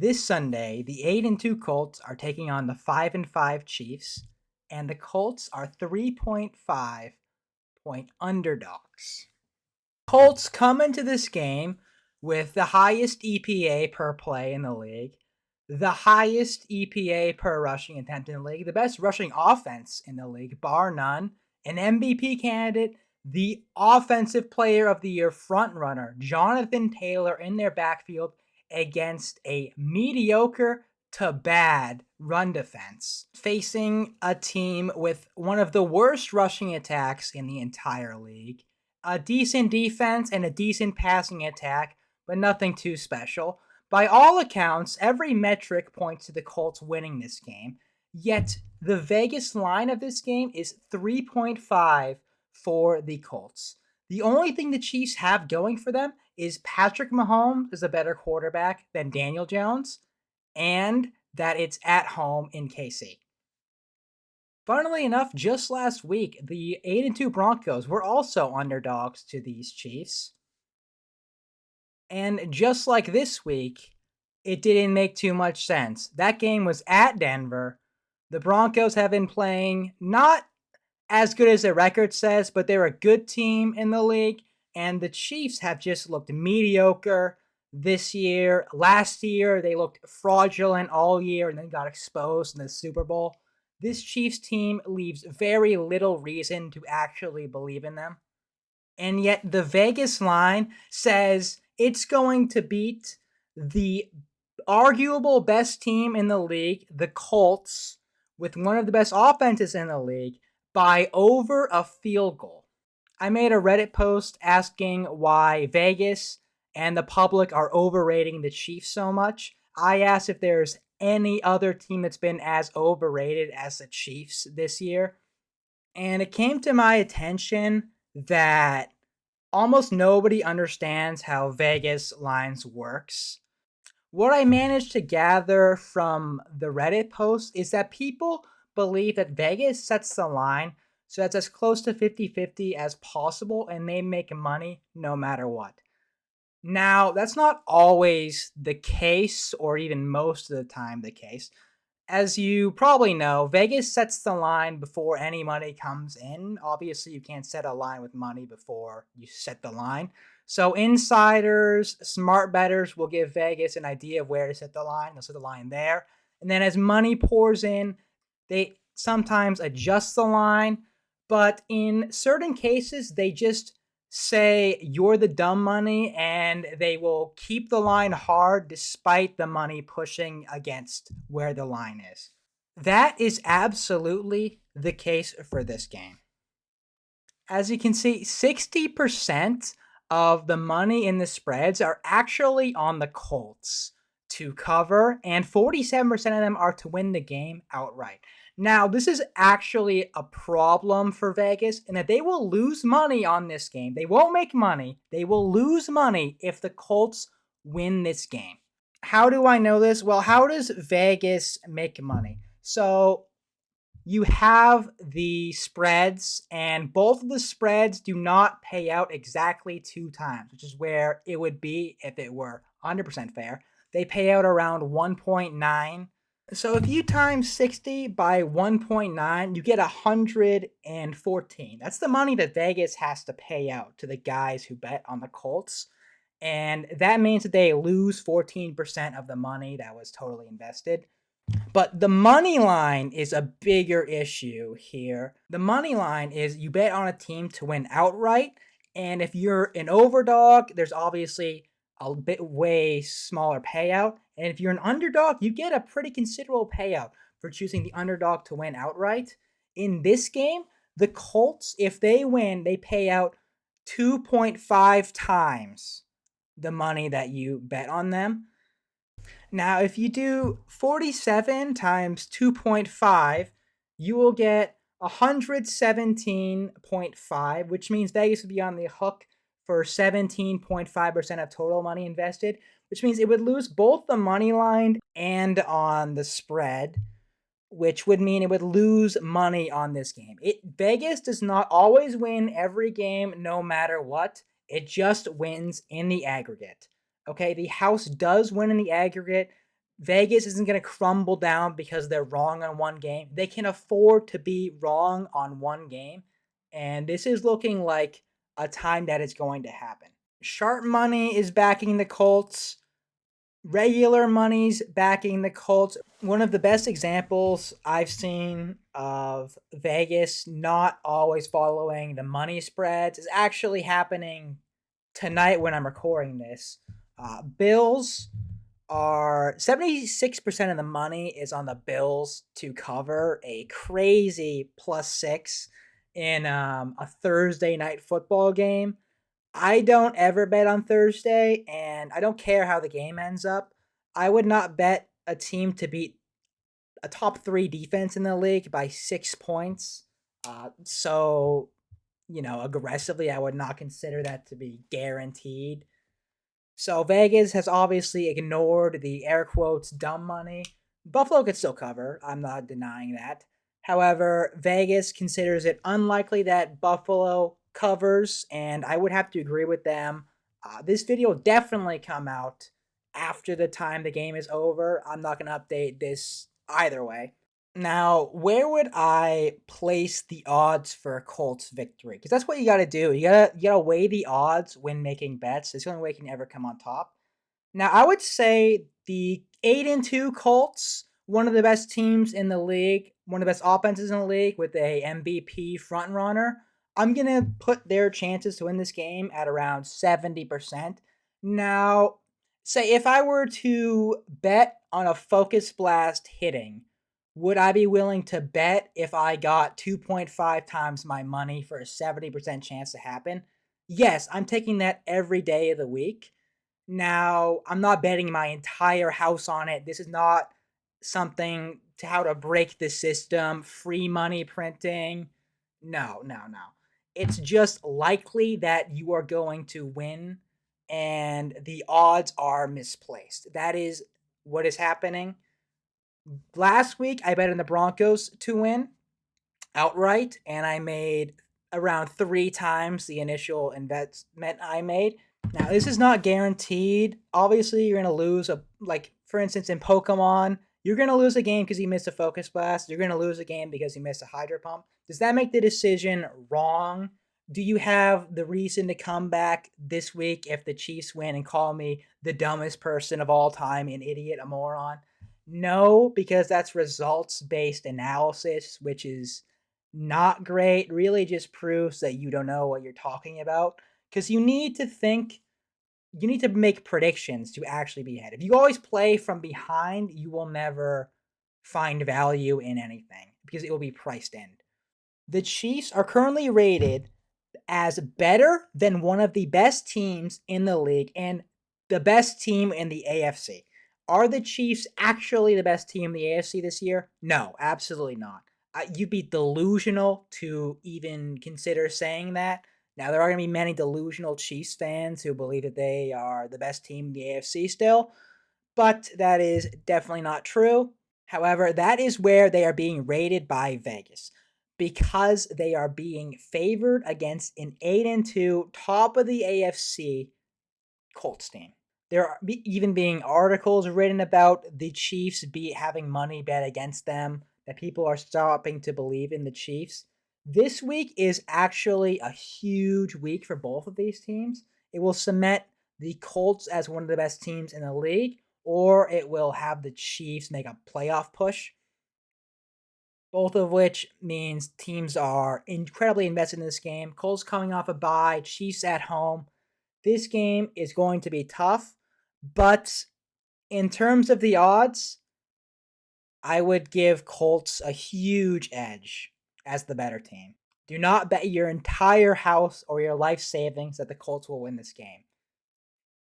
This Sunday, the 8-2 Colts are taking on the 5-5 Chiefs, and the Colts are 3.5 point underdogs. Colts come into this game with the highest EPA per play in the league, the highest EPA per rushing attempt in the league, the best rushing offense in the league, bar none, an MVP candidate, the offensive player of the year frontrunner, Jonathan Taylor, in their backfield against a mediocre to bad run defense, facing a team with one of the worst rushing attacks in the entire league, a decent defense and a decent passing attack, but nothing too special. By all accounts, every metric points to the Colts winning this game, yet the Vegas line of this game is 3.5 for the Colts. The only thing the Chiefs have going for them is Patrick Mahomes is a better quarterback than Daniel Jones, and that it's at home in KC. Funnily enough, just last week, the 8-2 Broncos were also underdogs to these Chiefs. And just like this week, it didn't make too much sense. That game was at Denver. The Broncos have been playing not as good as their record says, but they're a good team in the league. And the Chiefs have just looked mediocre this year. Last year, they looked fraudulent all year and then got exposed in the Super Bowl. This Chiefs team leaves very little reason to actually believe in them. And yet the Vegas line says it's going to beat the arguable best team in the league, the Colts, with one of the best offenses in the league, by over a field goal. I made a Reddit post asking why Vegas and the public are overrating the Chiefs so much. I asked if there's any other team that's been as overrated as the Chiefs this year. And it came to my attention that almost nobody understands how Vegas lines works. What I managed to gather from the Reddit post is that people believe that Vegas sets the line so that's as close to 50-50 as possible and they make money no matter what. Now, that's not always the case, or even most of the time the case. As you probably know, Vegas sets the line before any money comes in. Obviously, you can't set a line with money before you set the line. So insiders, smart bettors will give Vegas an idea of where to set the line. They'll set the line there. And then as money pours in, they sometimes adjust the line. But in certain cases, they just say you're the dumb money and they will keep the line hard despite the money pushing against where the line is. That is absolutely the case for this game. As you can see, 60% of the money in the spreads are actually on the Colts to cover, and 47% of them are to win the game outright. Now, this is actually a problem for Vegas in that they will lose money on this game. They won't make money. They will lose money if the Colts win this game. How do I know this? Well, how does Vegas make money? So you have the spreads, and both of the spreads do not pay out exactly 2 times, which is where it would be if it were 100% fair. They pay out around 1.9. So if you times 60 by 1.9, you get 114. That's the money that Vegas has to pay out to the guys who bet on the Colts. And that means that they lose 14% of the money that was totally invested. But the money line is a bigger issue here. The money line is you bet on a team to win outright. And if you're an overdog, there's obviously a bit way smaller payout. And if you're an underdog, you get a pretty considerable payout for choosing the underdog to win outright. In this game, the Colts, if they win, they pay out 2.5 times the money that you bet on them. Now, if you do 47 times 2.5, you will get 117.5, which means Vegas would be on the hook for 17.5% of total money invested, which means it would lose both the money line and on the spread, which would mean it would lose money on this game. Vegas does not always win every game no matter what. It just wins in the aggregate. Okay, the house does win in the aggregate. Vegas isn't going to crumble down because they're wrong on one game. They can afford to be wrong on one game. And this is looking like a time that is going to happen. Sharp money is backing the Colts. Regular money's backing the Colts. One of the best examples I've seen of Vegas not always following the money spreads is actually happening tonight when I'm recording this. Bills are 76% of the money is on the Bills to cover a crazy +6 in a Thursday night football game. I don't ever bet on Thursday, and I don't care how the game ends up. I would not bet a team to beat a top three defense in the league by 6 points. Aggressively, I would not consider that to be guaranteed. So Vegas has obviously ignored the air quotes dumb money. Buffalo could still cover. I'm not denying that. However, Vegas considers it unlikely that Buffalo covers, and I would have to agree with them. This video will definitely come out after the time the game is over. I'm not going to update this either way. Now, where would I place the odds for a Colts victory? Because that's what you got to do. You gotta weigh the odds when making bets. It's the only way you can ever come on top. Now, I would say the 8-2 Colts, one of the best teams in the league, one of the best offenses in the league with a MVP front runner. I'm gonna put their chances to win this game at around 70%. Now, say if I were to bet on a focus blast hitting, would I be willing to bet if I got 2.5 times my money for a 70% chance to happen? Yes, I'm taking that every day of the week. Now, I'm not betting my entire house on it. This is not something to how to break the system, free money printing. No, no, no. It's just likely that you are going to win and the odds are misplaced. That is what is happening. Last week, I bet on the Broncos to win outright, and I made around 3 times the initial investment I made. Now, this is not guaranteed. Obviously, you're gonna lose for instance, in Pokemon, you're gonna lose a game because you missed a focus blast. You're gonna lose a game because you missed a Hydro Pump. Does that make the decision wrong? Do you have the reason to come back this week if the Chiefs win and call me the dumbest person of all time, an idiot, a moron? No, because that's results based analysis, which is not great. Really just proves that you don't know what you're talking about. Because you need to make predictions to actually be ahead. If you always play from behind, you will never find value in anything because it will be priced in. The Chiefs are currently rated as better than one of the best teams in the league and the best team in the AFC. Are the Chiefs actually the best team in the AFC this year? No, absolutely not. You'd be delusional to even consider saying that. Now, there are going to be many delusional Chiefs fans who believe that they are the best team in the AFC still, but that is definitely not true. However, that is where they are being rated by Vegas because they are being favored against an 8-2 top of the AFC Colts team. There are even being articles written about the Chiefs having money bet against them, that people are stopping to believe in the Chiefs. This week is actually a huge week for both of these teams. It will cement the Colts as one of the best teams in the league, or it will have the Chiefs make a playoff push. Both of which means teams are incredibly invested in this game. Colts coming off a bye, Chiefs at home. This game is going to be tough, but in terms of the odds, I would give Colts a huge edge as the better team. Do not bet your entire house or your life savings that the Colts will win this game.